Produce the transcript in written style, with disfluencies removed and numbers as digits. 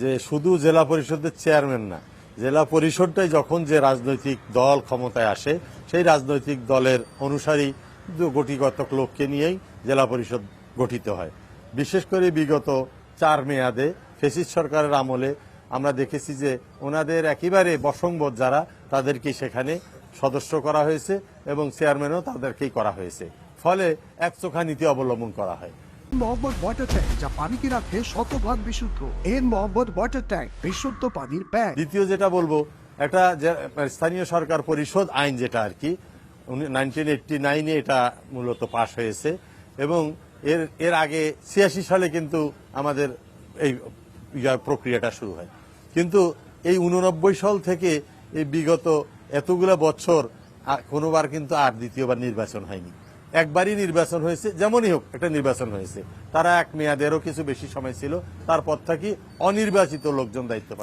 যে শুধু জেলা পরিষদের চেয়ারম্যান না, জেলা পরিষদটাই যখন যে রাজনৈতিক দল ক্ষমতায় আসে সেই রাজনৈতিক দলের অনুসারী গোটিগত লোককে নিয়েই জেলা পরিষদ গঠিত হয়। বিশেষ করে বিগত 4 মেয়াদে ফ্যাসিস্ট সরকারের আমলে আমরা দেখেছি যে ওনাদের একেবারে বশংবদ যারা তাদেরকে সেখানে সদস্য করা হয়েছে এবং চেয়ারম্যানও তাদেরকেই করা হয়েছে, ফলে একচোখা নীতি অবলম্বন করা হয়। মোহাম্মদ ওয়াটার ট্যাঙ্ক, যা পানিকে রাখে শতভাগ বিশুদ্ধ। এন মোহাম্মদ ওয়াটার ট্যাঙ্ক, বিশুদ্ধ পানির ব্যাংক। দ্বিতীয় যেটা বলবো, একটা স্থানীয় সরকার পরিষদ আইন যেটা আর কি 1989-এ এটা মূলত পাশ হয়েছে এবং এর আগে 86 সালে কিন্তু আমাদের এই প্রক্রিয়াটা শুরু হয়। কিন্তু এই 89 সাল থেকে এই বিগত এতগুলা বছর কোনোবার কিন্তু আর দ্বিতীয়বার নির্বাচন হয়নি। একবারই নির্বাচন হয়েছে, যেমনই হোক একটা নির্বাচন হয়েছে। তারা 1 মেয়াদেরও কিছু বেশি সময় ছিল, তারপর থেকে অনির্বাচিত লোকজন দায়িত্ব পালন